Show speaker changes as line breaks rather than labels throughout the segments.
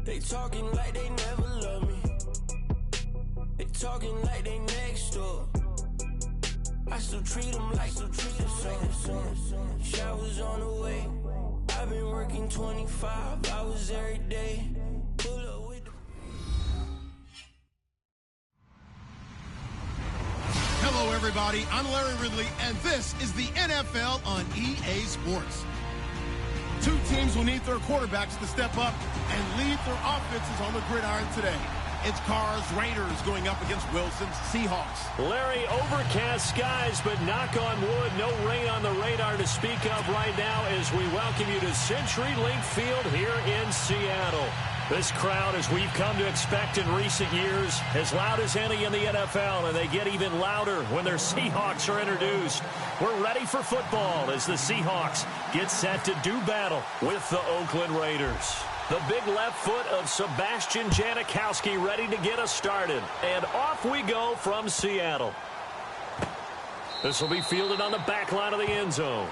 They talking like they never love me. They talking like they next door. I still treat them like the son. Showers on the way. I've been working 25 hours every day. Pull up with the...
Hello, everybody. I'm Larry Ridley, and this is the NFL on EA Sports. Two teams will need their quarterbacks to step up and lead their offenses on the gridiron today. It's Carr's Raiders going up against Wilson's Seahawks.
Larry, overcast skies, but knock on wood, no rain on the radar to speak of right now as we welcome you to CenturyLink Field here in Seattle. This crowd, as we've come to expect in recent years, as loud as any in the NFL, and they get even louder when their Seahawks are introduced. We're ready for football as the Seahawks get set to do battle with the Oakland Raiders. The big left foot of Sebastian Janikowski ready to get us started. And off we go from Seattle. This will be fielded on the back line of the end zone.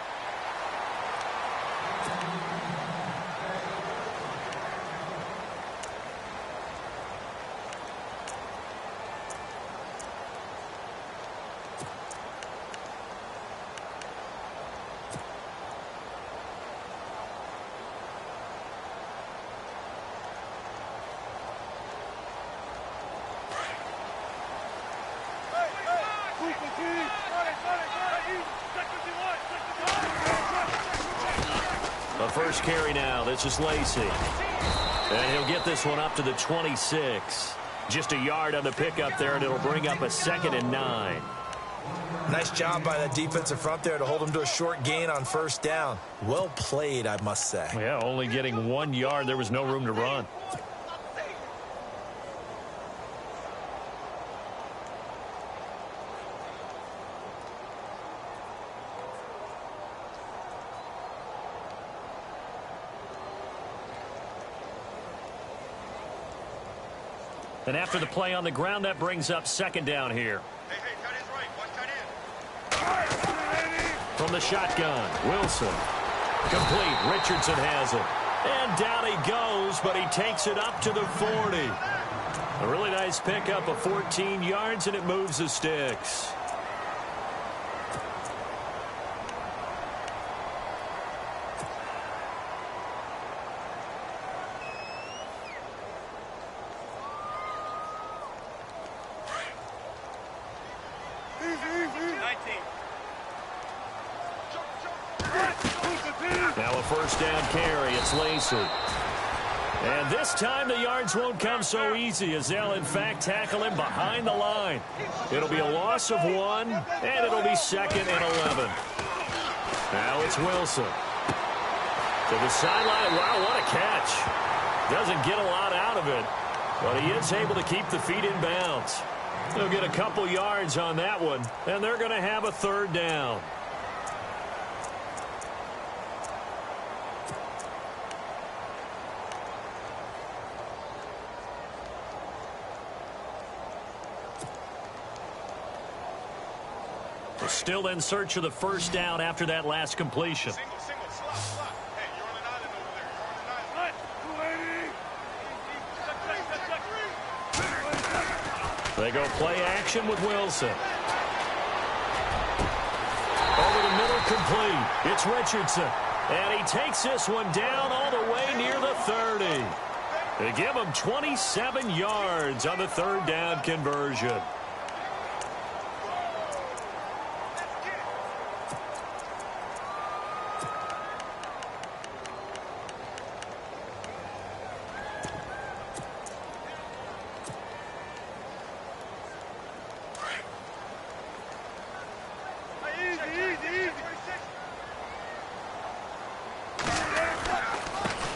The first carry now. This is Lacey. And he'll get this one up to the 26. Just a yard on the pickup there, and it'll bring up a 2nd and 9.
Nice job by the defensive front there to hold him to a short gain on first down. Well played, I must say.
Yeah, only getting 1 yard. There was no room to run. And after the play on the ground, that brings up 2nd down here.
Hey, tight end's right. Watch tight end.
From the shotgun, Wilson. Complete. Richardson has it. And down he goes, but he takes it up to the 40. A really nice pickup of 14 yards, and it moves the sticks. Now a first down carry. It's Lacey. And this time the yards won't come so easy as they'll, in fact, tackle him behind the line. It'll be a loss of 1, and it'll be 2nd and 11. Now it's Wilson. To the sideline. Wow, what a catch. Doesn't get a lot out of it, but he is able to keep the feet in bounds. They'll get a couple yards on that one, and they're going to have a 3rd down. Still in search of the first down after that last completion.
Single, slot. Hey, you're on an island over there.
They go play action with Wilson. Over the middle, complete. It's Richardson. And he takes this one down all the way near the 30. They give him 27 yards on the 3rd down conversion.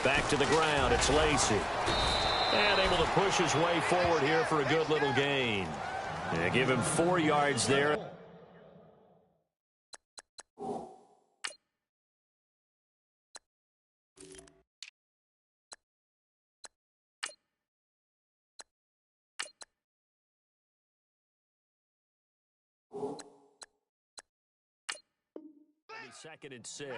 Back to the ground, it's Lacey. And able to push his way forward here for a good little gain. Yeah, give him 4 yards there. Second and 6.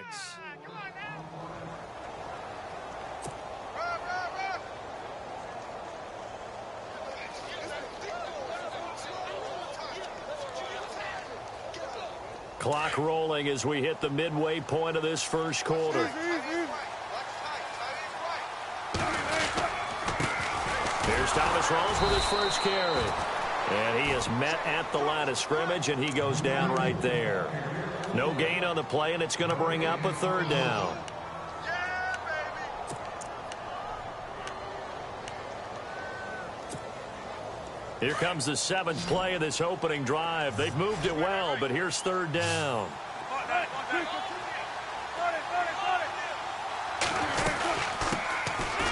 Clock rolling as we hit the midway point of this first quarter. Here's Thomas Rawls with his first carry. And he is met at the line of scrimmage, and he goes down right there. No gain on the play, and it's going to bring up a third down. Here comes the seventh play of this opening drive. They've moved it well, but here's third down.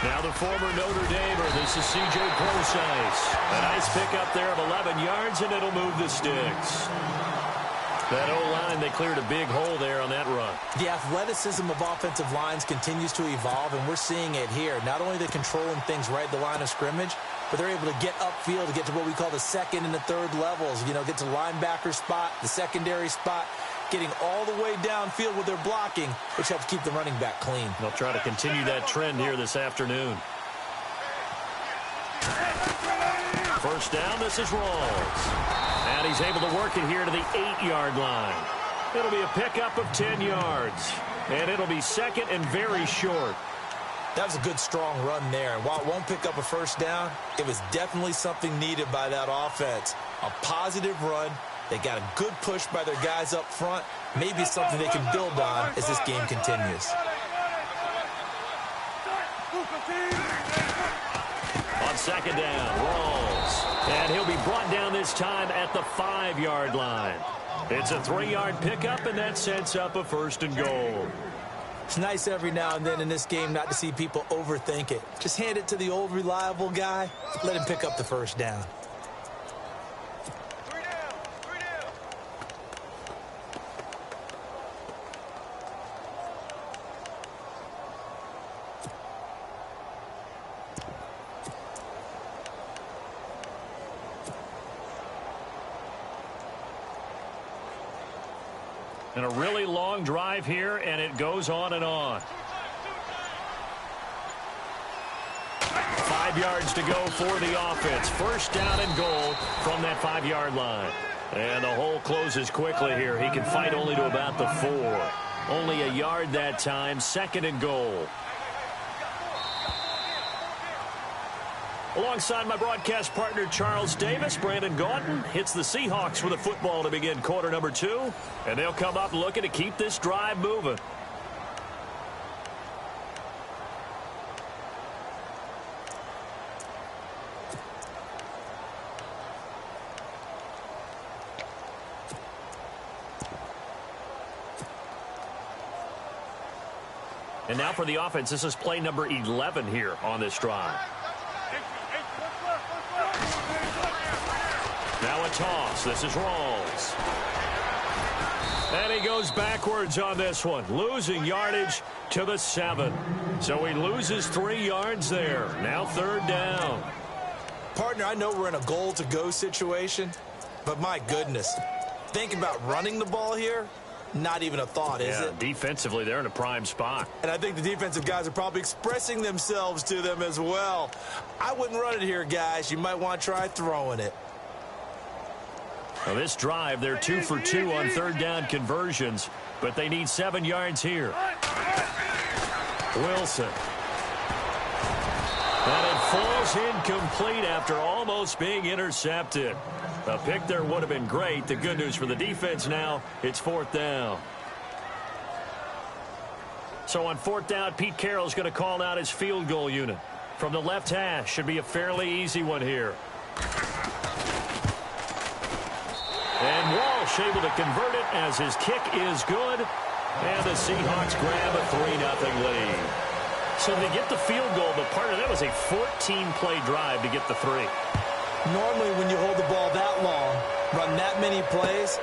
Now the former Notre Damer, this is C.J. Procise. A nice pickup there of 11 yards, and it'll move the sticks. That O-line, they cleared a big hole there on that run.
The athleticism of offensive lines continues to evolve, and we're seeing it here. Not only are they controlling things right at the line of scrimmage, but they're able to get upfield to get to what we call the second and the third levels. You know, get to linebacker spot, the secondary spot, getting all the way downfield with their blocking, which helps keep the running back clean.
They'll try to continue that trend here this afternoon. First down, this is Rawls. And he's able to work it here to the 8-yard line. It'll be a pickup of 10 yards. And it'll be second and very short.
That was a good, strong run there. And while it won't pick up a first down, it was definitely something needed by that offense. A positive run. They got a good push by their guys up front. Maybe something they can build on as this game continues.
On second down, Rawls. And he'll be brought down this time at the 5-yard line. It's a 3-yard pickup, and that sets up a first and goal.
It's nice every now and then in this game not to see people overthink it. Just hand it to the old reliable guy. Let him pick up the first down.
And a really long drive here, and it goes on and on. 5 yards to go for the offense. First down and goal from that 5-yard line. And the hole closes quickly here. He can fight only to about the 4. Only a yard that time. Second and goal. Alongside my broadcast partner, Charles Davis, Brandon Gaudin hits the Seahawks with a football to begin quarter number 2. And they'll come up looking to keep this drive moving. And now for the offense, this is play number 11 here on this drive. Now a toss. This is Rawls. And he goes backwards on this one, losing yardage to the 7. So he loses 3 yards there. Now third down.
Partner, I know we're in a goal-to-go situation, but my goodness, think about running the ball here. Not even a thought, is it?
Defensively, they're in a prime spot.
And I think the defensive guys are probably expressing themselves to them as well. I wouldn't run it here, guys. You might want to try throwing it.
Well, this drive, they're 2 for 2 on third down conversions, but they need 7 yards here. Wilson. And it falls incomplete after almost being intercepted. A pick there would have been great. The good news for the defense now, it's fourth down. So on fourth down, Pete Carroll's going to call out his field goal unit. From the left hash, should be a fairly easy one here. And Walsh able to convert it as his kick is good. And the Seahawks grab a 3-0 lead. So they get the field goal, but part of that was a 14-play drive to get the 3.
Normally when you hold the ball that long, run that many plays,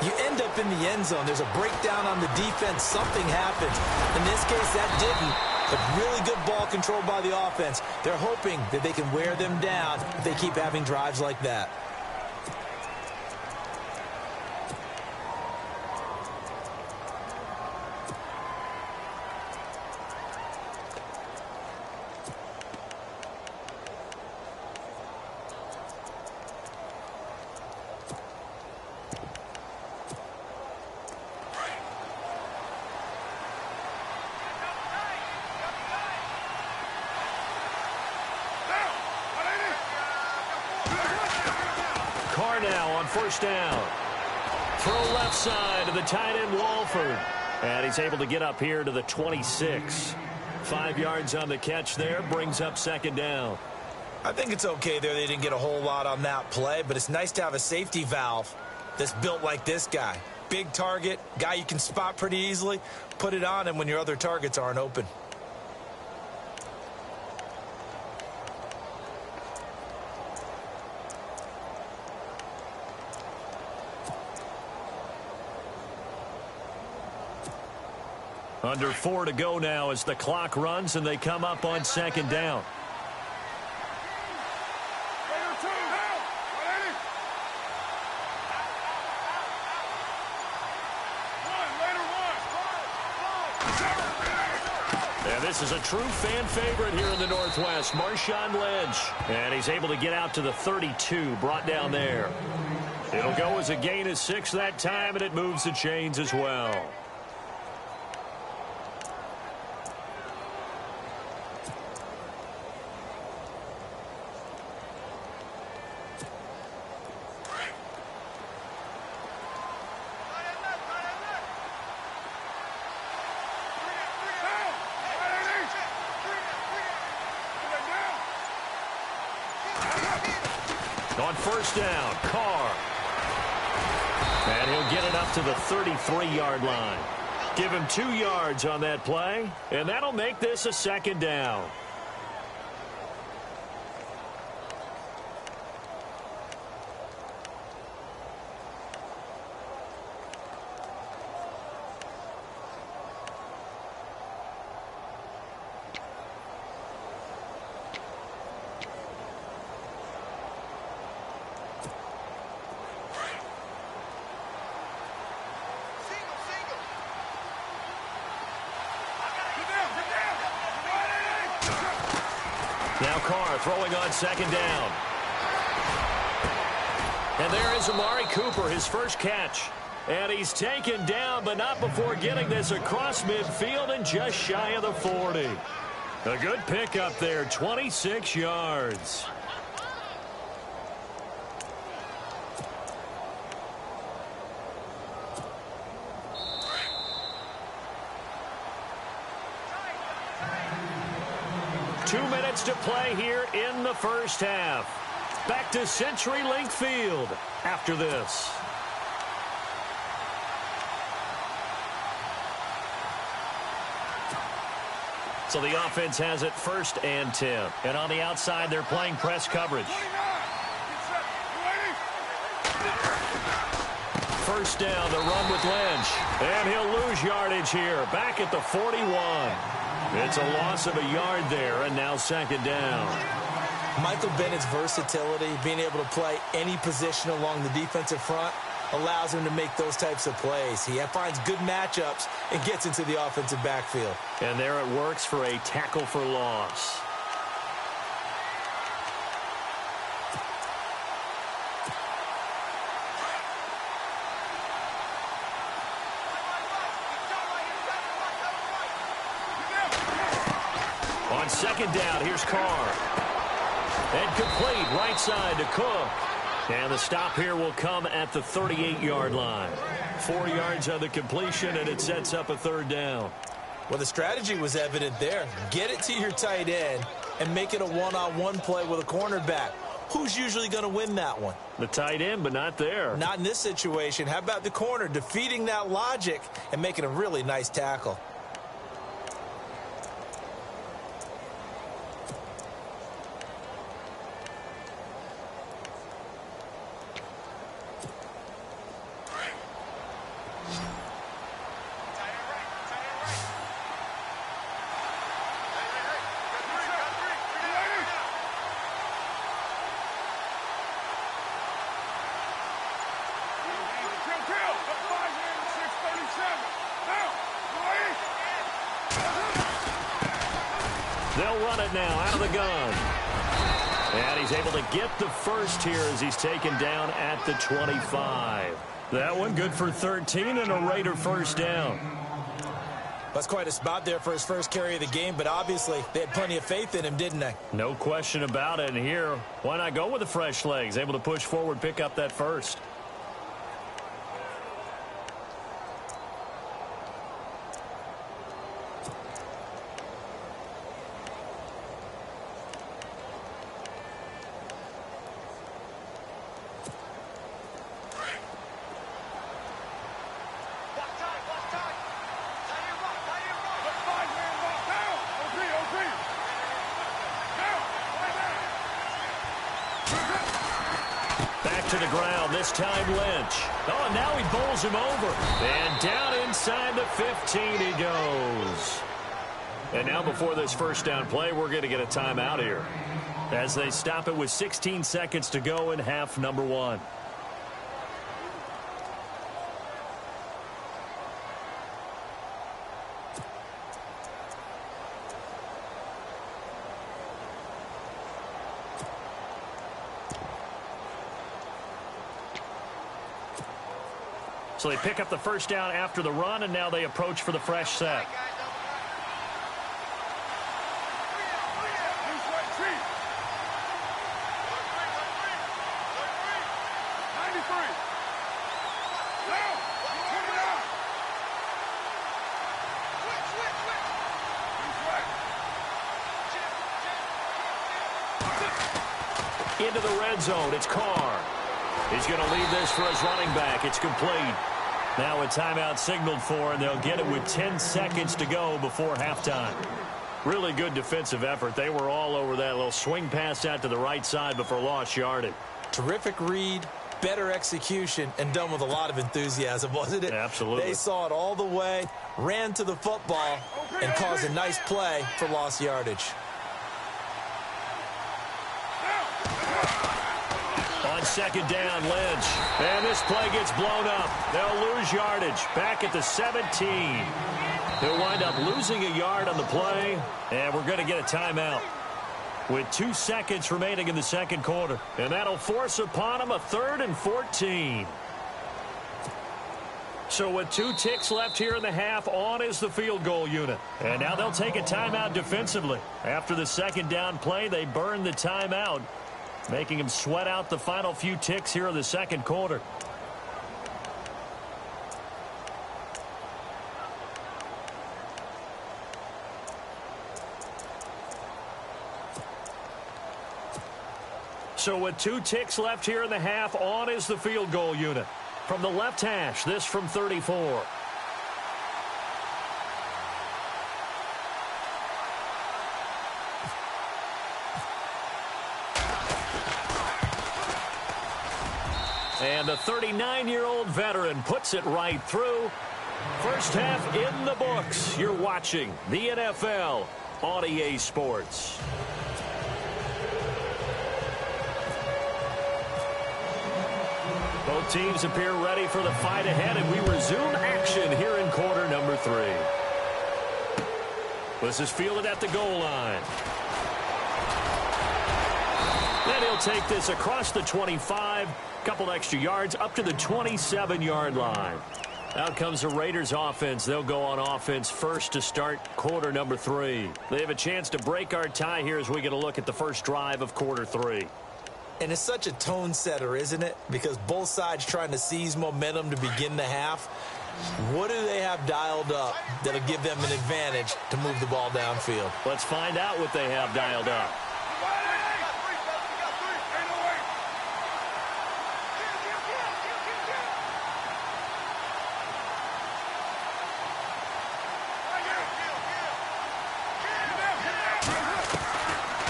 you end up in the end zone. There's a breakdown on the defense. Something happens. In this case, that didn't. But really good ball control by the offense. They're hoping that they can wear them down if they keep having drives like that.
now on first down. Throw left side to the tight end, Walford. And he's able to get up here to the 26. 5 yards on the catch there, brings up second down.
I think it's okay there. They didn't get a whole lot on that play, but it's nice to have a safety valve that's built like this guy. Big target, guy you can spot pretty easily. Put it on him when your other targets aren't open.
Under 4 to go now as the clock runs and they come up on second down. And this is a true fan favorite here in the Northwest, Marshawn Lynch. And he's able to get out to the 32, brought down there. It'll go as a gain of 6 that time, and it moves the chains as well. On first down, Carr. And he'll get it up to the 33-yard line. Give him 2 yards on that play, and that'll make this a second down. Now Carr throwing on second down. And there is Amari Cooper, his first catch. And he's taken down, but not before getting this across midfield and just shy of the 40. A good pickup there, 26 yards. To play here in the first half. Back to CenturyLink Field after this. So the offense has it 1st and 10. And on the outside, they're playing press coverage. First down, the run with Lynch. And he'll lose yardage here. Back at the 41. It's a loss of a yard there, and now second down.
Michael Bennett's versatility, being able to play any position along the defensive front, allows him to make those types of plays. He finds good matchups and gets into the offensive backfield.
And there it works for a tackle for loss. On second down, here's Carr. And complete right side to Cook. And the stop here will come at the 38-yard line. 4 yards on the completion, and it sets up a third down.
Well, the strategy was evident there. Get it to your tight end and make it a one-on-one play with a cornerback. Who's usually going to win that one?
The tight end, but not there.
Not in this situation. How about the corner defeating that logic and making a really nice tackle?
They'll run it now out of the gun. And he's able to get the first here as he's taken down at the 25. That one good for 13 and a Raider first down.
That's quite a spot there for his first carry of the game, but obviously they had plenty of faith in him, didn't they?
No question about it. And here, why not go with the fresh legs? Able to push forward, pick up that first. To the ground, this time Lynch. Oh, and now he bowls him over. And down inside the 15 he goes. And now before this first down play, we're going to get a timeout here as they stop it with 16 seconds to go in half number 1. So they pick up the first down after the run, and now they approach for the fresh set. Into the red zone, it's Carr. He's going to leave this for his running back. It's complete. Now a timeout signaled for, and they'll get it with 10 seconds to go before halftime. Really good defensive effort. They were all over that little swing pass out to the right side before lost yardage.
Terrific read, better execution, and done with a lot of enthusiasm, wasn't it?
Absolutely.
They saw it all the way, ran to the football, and caused a nice play for lost yardage.
On second down, Lynch. And this play gets blown up. They'll lose yardage. Back at the 17. They'll wind up losing a yard on the play. And we're going to get a timeout with 2 seconds remaining in the second quarter. And that'll force upon them a 3rd and 14. So with 2 ticks left here in the half, on is the field goal unit. And now they'll take a timeout defensively. After the second down play, they burn the timeout, making him sweat out the final few ticks here in the second quarter. So with 2 ticks left here in the half, on is the field goal unit. From the left hash, this from 34. And the 39-year-old veteran puts it right through. First half in the books. You're watching the NFL on EA Sports. Both teams appear ready for the fight ahead, and we resume action here in quarter number 3. This is fielded at the goal line. Then he'll take this across the 25, couple extra yards up to the 27-yard line. Out comes the Raiders offense. They'll go on offense first to start quarter number 3. They have a chance to break our tie here as we get a look at the first drive of quarter 3.
And it's such a tone setter, isn't it? Because both sides trying to seize momentum to begin the half. What do they have dialed up that'll give them an advantage to move the ball downfield?
Let's find out what they have dialed up.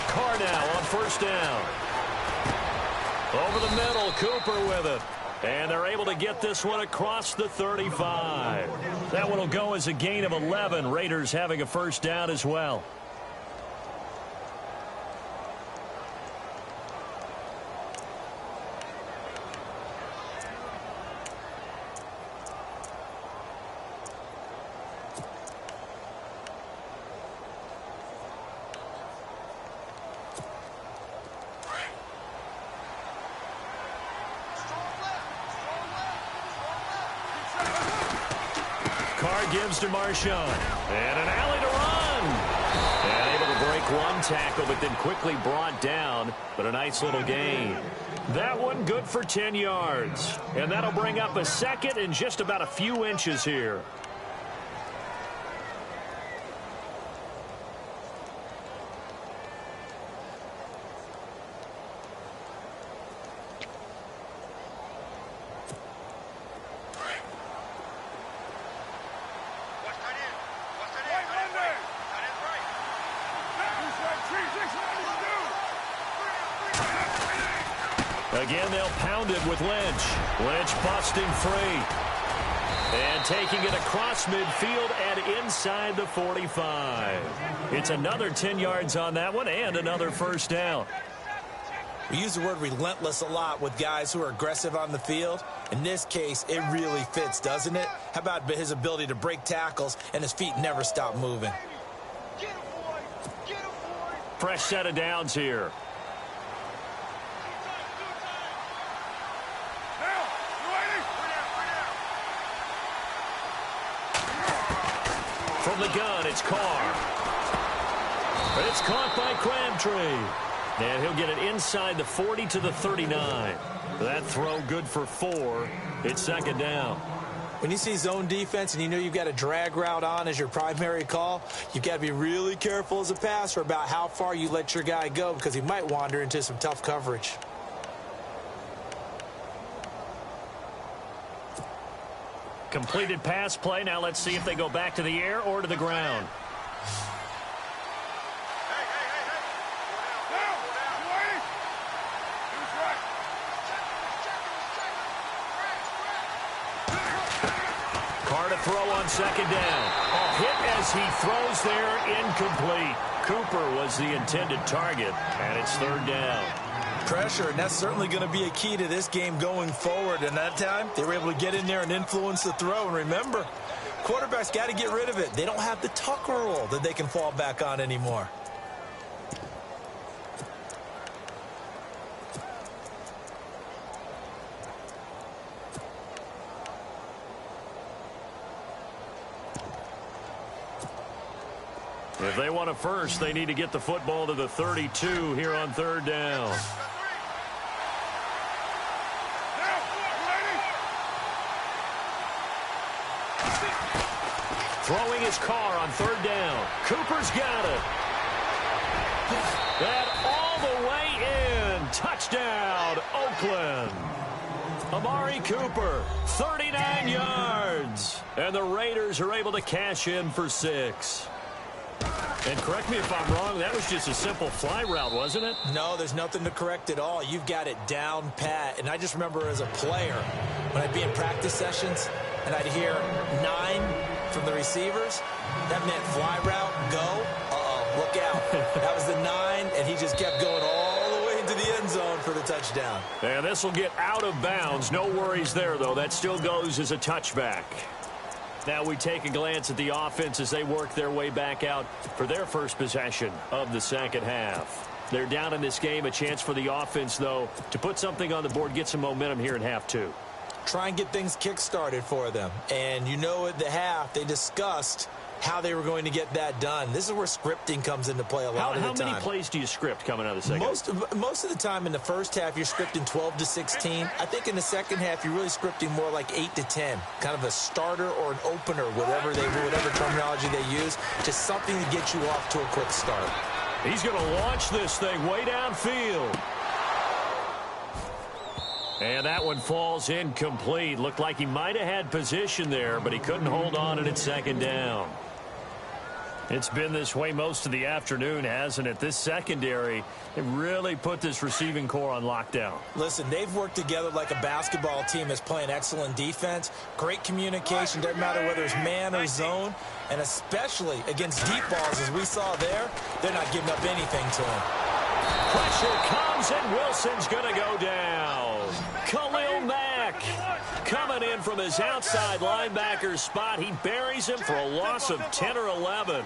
Carr now on first down. Over the middle, Cooper with it. And they're able to get this one across the 35. That one will go as a gain of 11. Raiders having a first down as well. Carr gives to Marshawn. And an alley to run. And able to break one tackle, but then quickly brought down. But a nice little gain. That one good for 10 yards. And that'll bring up a second in just about a few inches here. Again, they'll pound it with Lynch. Lynch busting free. And taking it across midfield and inside the 45. It's another 10 yards on that one and another first down.
We use the word relentless a lot with guys who are aggressive on the field. In this case, it really fits, doesn't it? How about his ability to break tackles and his feet never stop moving?
Fresh set of downs here. From the gun, it's Carr. But it's caught by Crabtree. And he'll get it inside the 40 to the 39. That throw good for 4. It's second down.
When you see zone defense and you know you've got a drag route on as your primary call, you've got to be really careful as a passer about how far you let your guy go because he might wander into some tough coverage.
Completed pass play. Now let's see if they go back to the air or to the ground. Carr to throw on second down. A hit as he throws there, incomplete. Cooper was the intended target, and it's third down.
Pressure, and that's certainly going to be a key to this game going forward. And that time, they were able to get in there and influence the throw. And remember, quarterbacks got to get rid of it. They don't have the Tucker rule that they can fall back on anymore.
If they want a first, they need to get the football to the 32 here on third down. Throwing his Carr on third down. Cooper's got it. That all the way in. Touchdown, Oakland. Amari Cooper, 39 yards. And the Raiders are able to cash in for 6. And correct me if I'm wrong, that was just a simple fly route, wasn't it?
No, there's nothing to correct at all. You've got it down pat. And I just remember as a player, when I'd be in practice sessions, and I'd hear 9 from the receivers, that meant fly route, go, look out. That was the 9, and he just kept going all the way into the end zone for the touchdown.
And this will get out of bounds. No worries there, though. That still goes as a touchback. Now we take a glance at the offense as they work their way back out for their first possession of the second half. They're down in this game. A chance for the offense, though, to put something on the board, get some momentum here in half 2.
Try and get things kick-started for them. And you know at the half, they discussed how they were going to get that done. This is where scripting comes into play a lot of the time.
How many plays do you script coming out of the second?
Most of the time in the first half, you're scripting 12 to 16. I think in the second half, you're really scripting more like 8 to 10. Kind of a starter or an opener, whatever terminology they use, just something to get you off to a quick start.
He's going to launch this thing way downfield. And that one falls incomplete. Looked like he might have had position there, but he couldn't hold on, and it's second down. It's been this way most of the afternoon, hasn't it? This secondary, it really put this receiving core on lockdown.
Listen, they've worked together like a basketball team that's playing excellent defense. Great communication, doesn't matter whether it's man or zone. And especially against deep balls, as we saw there, they're not giving up anything to him.
Pressure comes, and Wilson's going to go down. Khalil Mack coming in from his outside linebacker spot. He buries him for a loss of 10 or 11.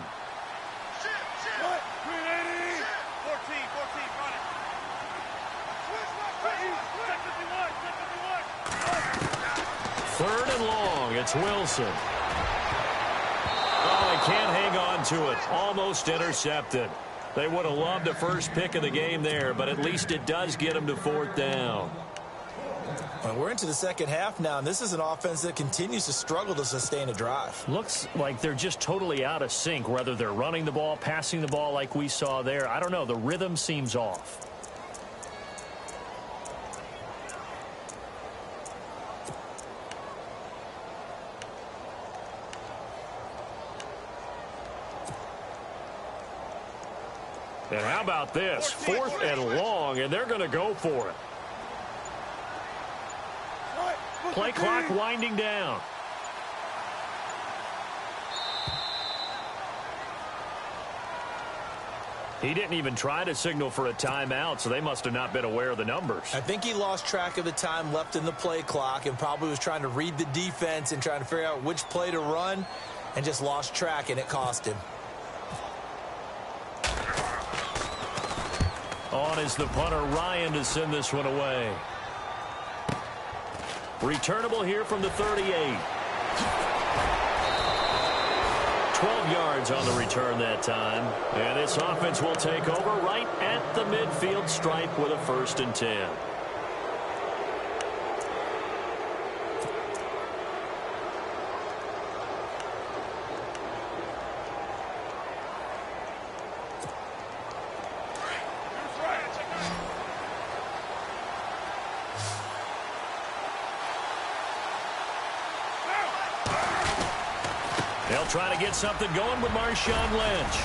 Third and long. It's Wilson. can't hang on to it. Almost intercepted. They would have loved the first pick of the game there, but at least it does get them to 4th down.
Well, we're into the second half now, and this is an offense that continues to struggle to sustain a drive.
Looks like they're just totally out of sync, whether they're running the ball, passing the ball like we saw there. I don't know. The rhythm seems off. And how about this? 4th and long, and they're going to go for it. Play clock winding down. He didn't even try to signal for a timeout, so they must have not been aware of the numbers.
I think he lost track of the time left in the play clock and probably was trying to read the defense and trying to figure out which play to run and just lost track, and it cost him.
On is the punter, Ryan, to send this one away. Returnable here from the 38. 12 yards on the return that time. And this offense will take over right at the midfield stripe with a 1st and 10. They'll try to get something going with Marshawn Lynch.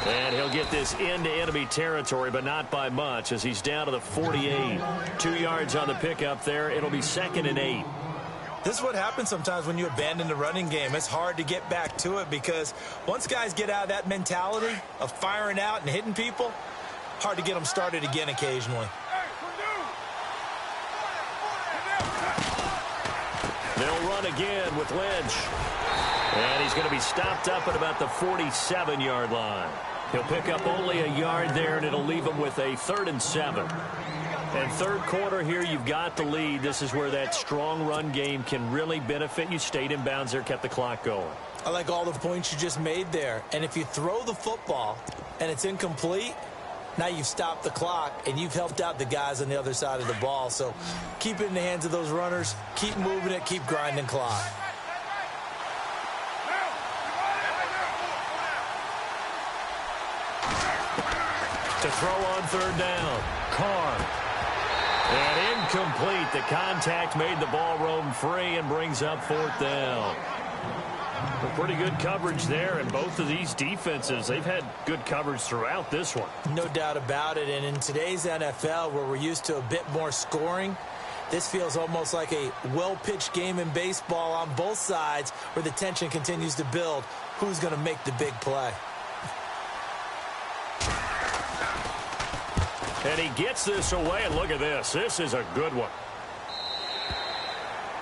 And he'll get this into enemy territory, but not by much, as he's down to the 48. 2 yards on the pickup there. It'll be 2nd and 8.
This is what happens sometimes when you abandon the running game. It's hard to get back to it because once guys get out of that mentality of firing out and hitting people, hard to get them started again occasionally.
They'll run again with Lynch. And he's going to be stopped up at about the 47-yard line. He'll pick up only a yard there, and it'll leave him with a 3rd and 7. And third quarter here, you've got the lead. This is where that strong run game can really benefit you. Stayed in bounds there, kept the clock going.
I like all the points you just made there. And if you throw the football and it's incomplete, now you've stopped the clock and you've helped out the guys on the other side of the ball. So keep it in the hands of those runners. Keep moving it. Keep grinding clock.
To throw on 3rd down. Carr. And incomplete. The contact made the ball roam free and brings up 4th down. Well, pretty good coverage there, and both of these defenses, they've had good coverage throughout this one.
No doubt about it. And in today's NFL, where we're used to a bit more scoring, this feels almost like a well-pitched game in baseball on both sides where the tension continues to build. Who's going to make the big play?
And he gets this away, and look at this. This is a good one.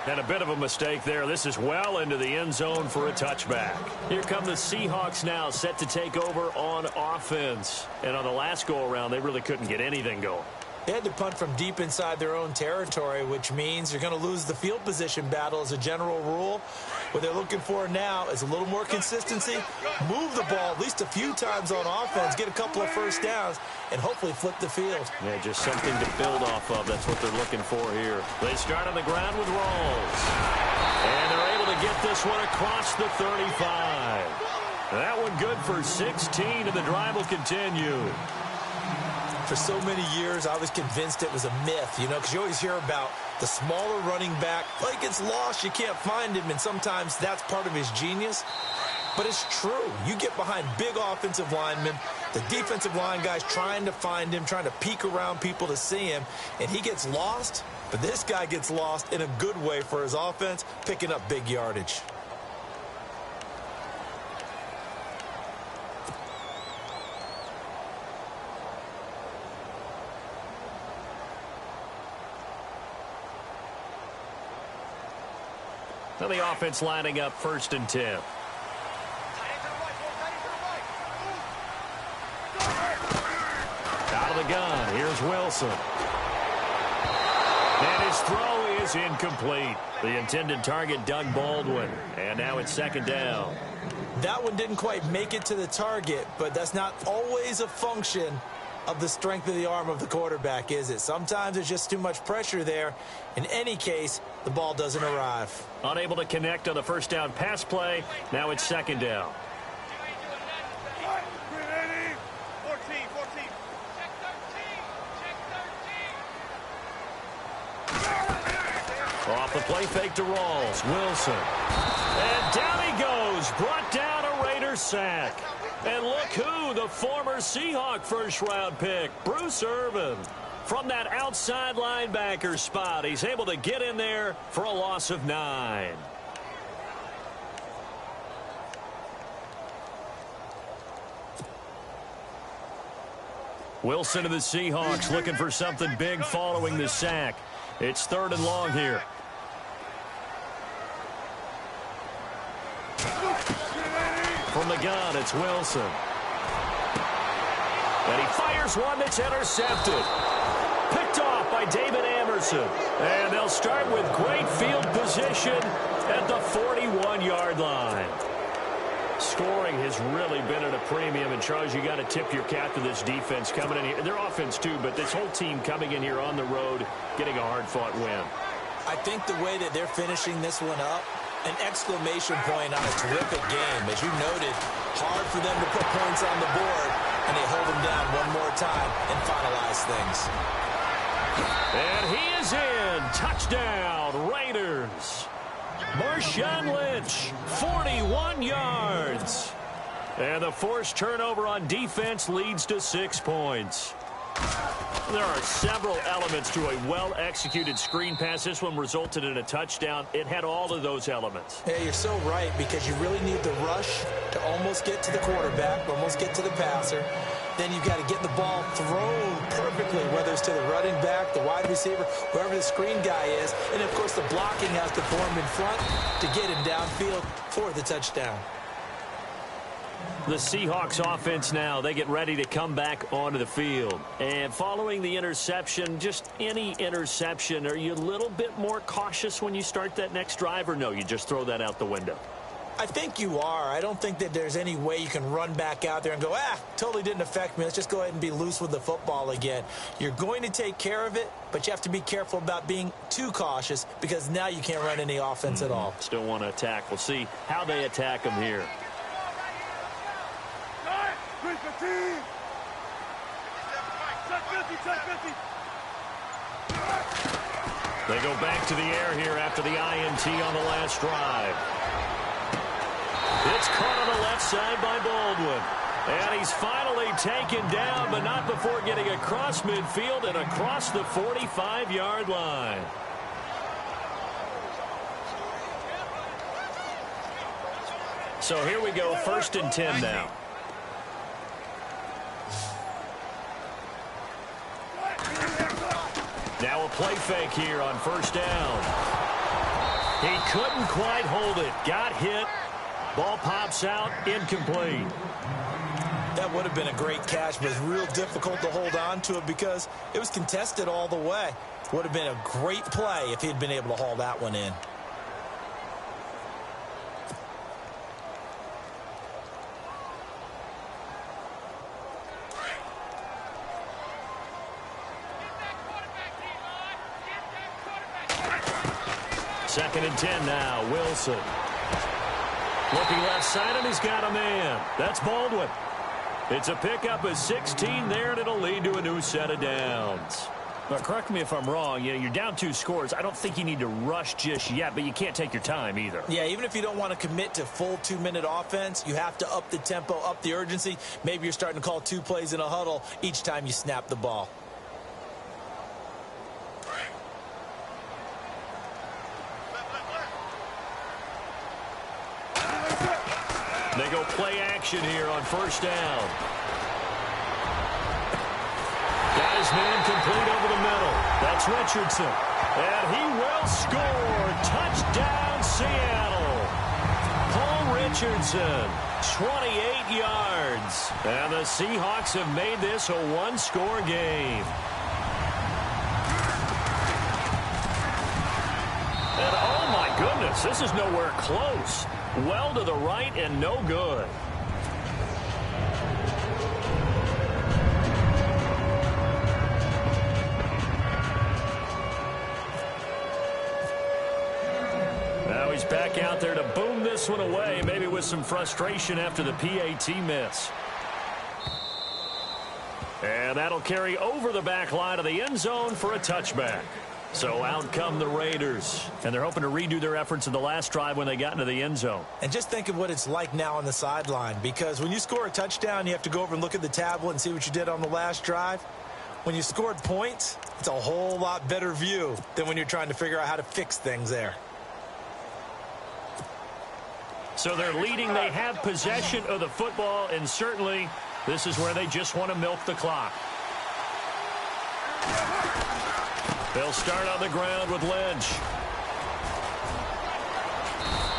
And a bit of a mistake there. This is well into the end zone for a touchback. Here come the Seahawks now, set to take over on offense. And on the last go-around, they really couldn't get anything going.
They had to punt from deep inside their own territory, which means you're going to lose the field position battle as a general rule. What they're looking for now is a little more consistency, move the ball at least a few times on offense, get a couple of first downs, and hopefully flip the field.
Yeah, just something to build off of. That's what they're looking for here. They start on the ground with Rawls. And they're able to get this one across the 35. That one good for 16, and the drive will continue.
For so many years, I was convinced it was a myth, you know, because you always hear about the smaller running back. Like, gets lost, you can't find him, and sometimes that's part of his genius. But it's true. You get behind big offensive linemen, the defensive line guys trying to find him, trying to peek around people to see him, and he gets lost. But this guy gets lost in a good way for his offense, picking up big yardage.
Now the offense lining up 1st and 10. Out of the gun, here's Wilson. And his throw is incomplete. The intended target, Doug Baldwin. And now it's 2nd down.
That one didn't quite make it to the target, but that's not always a function of the strength of the arm of the quarterback, is it? Sometimes there's just too much pressure there. In any case, the ball doesn't arrive.
Unable to connect on the first down pass play. Now it's second down.
14.
Off the play fake to Rawls. Wilson. And down he goes. Brought down a Raiders sack. And look who, the former Seahawk first-round pick, Bruce Irvin. From that outside linebacker spot, he's able to get in there for a loss of 9. Wilson of the Seahawks looking for something big following the sack. It's 3rd and long here. From the gun, it's Wilson. And he fires one that's intercepted. Picked off by David Amerson. And they'll start with great field position at the 41-yard line. Scoring has really been at a premium. And, Charles, you got to tip your cap to this defense coming in here. Their offense, too, but this whole team coming in here on the road, getting a hard-fought win.
I think the way that they're finishing this one up, an exclamation point on a terrific game. As you noted, hard for them to put points on the board, and they hold them down one more time and finalize things.
And he is in. Touchdown, Raiders. Marshawn Lynch, 41 yards. And the forced turnover on defense leads to 6 points. There are several elements to a well-executed screen pass. This one resulted in a touchdown. It had all of those elements.
Yeah, you're so right, because you really need the rush to almost get to the quarterback, almost get to the passer. Then you've got to get the ball thrown perfectly, whether it's to the running back, the wide receiver, whoever the screen guy is. And, of course, the blocking has to form in front to get him downfield for the touchdown.
The Seahawks offense now, they get ready to come back onto the field. And following the interception, just any interception, are you a little bit more cautious when you start that next drive, or no, you just throw that out the window?
I think you are. I don't think that there's any way you can run back out there and go, totally didn't affect me. Let's just go ahead and be loose with the football again. You're going to take care of it, but you have to be careful about being too cautious, because now you can't run any offense at all.
Still want to attack. We'll see how they attack them here. They go back to the air here after the INT on the last drive. It's caught on the left side by Baldwin. And he's finally taken down, but not before getting across midfield and across the 45-yard line. So here we go, 1st and 10 now. Now a play fake here on 1st down. He couldn't quite hold it. Got hit. Ball pops out, incomplete.
That would have been a great catch, but it's real difficult to hold on to it because it was contested all the way. Would have been a great play if he'd been able to haul that one in.
Second and 10 now, Wilson. Looking left side, and he's got a man. That's Baldwin. It's a pickup of 16 there, and it'll lead to a new set of downs. Now, correct me if I'm wrong. You're down 2 scores. I don't think you need to rush just yet, but you can't take your time either.
Yeah, even if you don't want to commit to full 2-minute offense, you have to up the tempo, up the urgency. Maybe you're starting to call 2 plays in a huddle each time you snap the ball.
They go play action here on 1st down. Got his man complete over the middle. That's Richardson. And he will score. Touchdown, Seattle. Paul Richardson, 28 yards. And the Seahawks have made this a 1-score game. And oh my goodness, this is nowhere close. Well to the right and no good. Now he's back out there to boom this one away, maybe with some frustration after the PAT miss. And that'll carry over the back line of the end zone for a touchback. So out come the Raiders, and they're hoping to redo their efforts in the last drive when they got into the end zone.
And just think of what it's like now on the sideline, because when you score a touchdown, you have to go over and look at the tablet and see what you did on the last drive. When you scored points, it's a whole lot better view than when you're trying to figure out how to fix things there.
So they're leading. They have possession of the football, and certainly this is where they just want to milk the clock. They'll start on the ground with Lynch.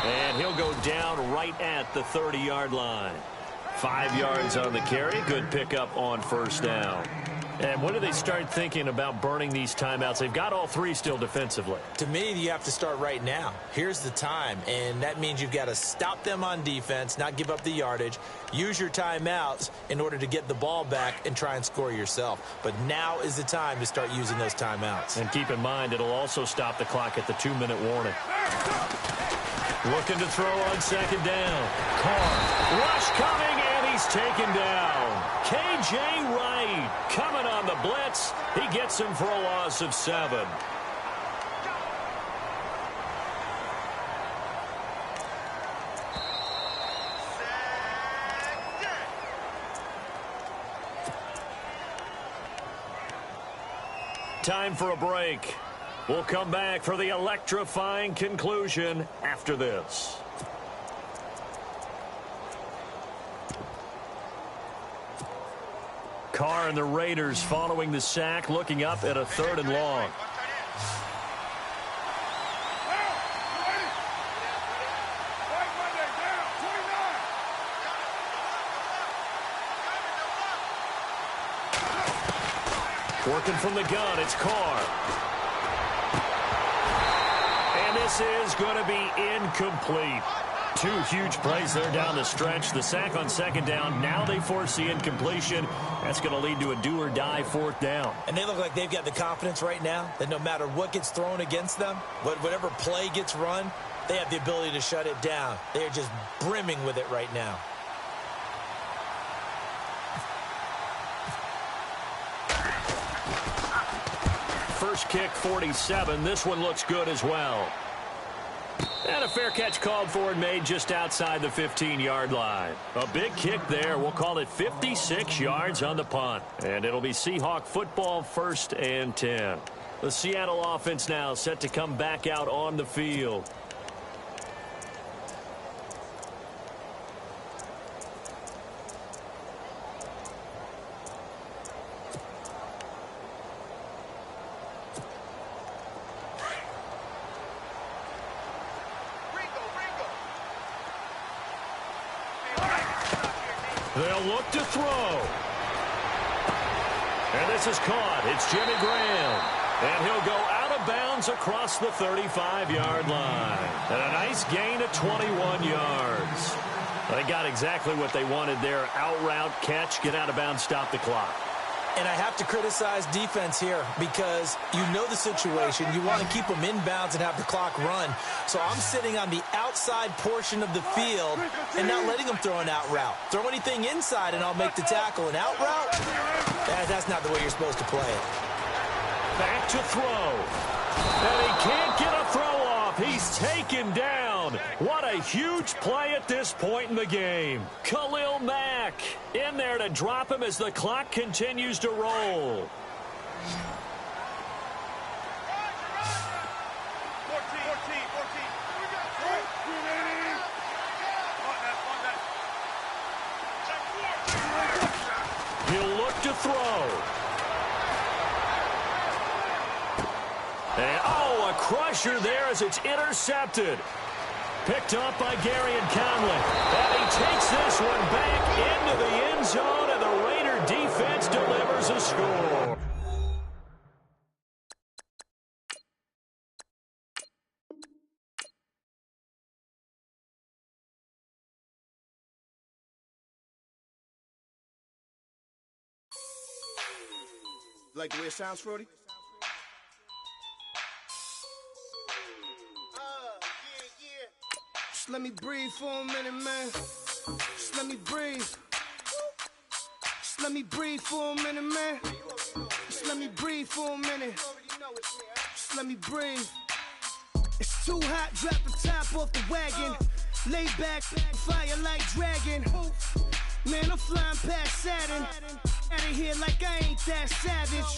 And he'll go down right at the 30-yard line. 5 yards on the carry. Good pickup on first down. And when do they start thinking about burning these timeouts? They've got all three still defensively.
To me, you have to start right now. Here's the time, and that means you've got to stop them on defense, not give up the yardage, use your timeouts in order to get the ball back and try and score yourself. But now is the time to start using those timeouts. And
keep in mind, it'll also stop the clock at the 2-minute warning. Looking to throw on second down. Carr. Rush coming, and he's taken down. K.J. Wright coming on the blitz. He gets him for a loss of 7. Time for a break. We'll come back for the electrifying conclusion after this. Carr and the Raiders following the sack, looking up at a 3rd and long. Working from the gun, it's Carr. And this is going to be incomplete. 2 huge plays there down the stretch. The sack on second down. Now they force the incompletion. That's going to lead to a do-or-die 4th down.
And they look like they've got the confidence right now that no matter what gets thrown against them, whatever play gets run, they have the ability to shut it down. They are just brimming with it right now.
First kick, 47. This one looks good as well. And a fair catch called for and made just outside the 15-yard line. A big kick there. We'll call it 56 yards on the punt. And it'll be Seahawk football, 1st and 10. The Seattle offense now set to come back out on the field. They'll look to throw. And this is caught. It's Jimmy Graham. And he'll go out of bounds across the 35-yard line. And a nice gain of 21 yards. They got exactly what they wanted there. Out route, catch, get out of bounds, stop the clock.
And I have to criticize defense here because you know the situation. You want to keep them inbounds and have the clock run. So I'm sitting on the outside portion of the field and not letting them throw an out route. Throw anything inside and I'll make the tackle. An out route? That's not the way you're supposed to play it.
Back to throw. And he can't get a throw off. He's taken down. What a huge play at this point in the game. Khalil Mack in there to drop him as the clock continues to roll. He'll look to throw. And, a crusher there as it's intercepted. Picked up by Gary and Conley. And he takes this one back into the end zone, and the Raider defense delivers a score.
Like the way it sounds, Frody? Just let me breathe for a minute, man. Just let me breathe. Just let me breathe for a minute, man. Just let me breathe for a minute. Just let me breathe. It's too hot, drop the top off the wagon. Lay back, fire like dragon. Man, I'm flying past Saturn. Out of here like I ain't that savage.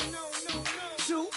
Two.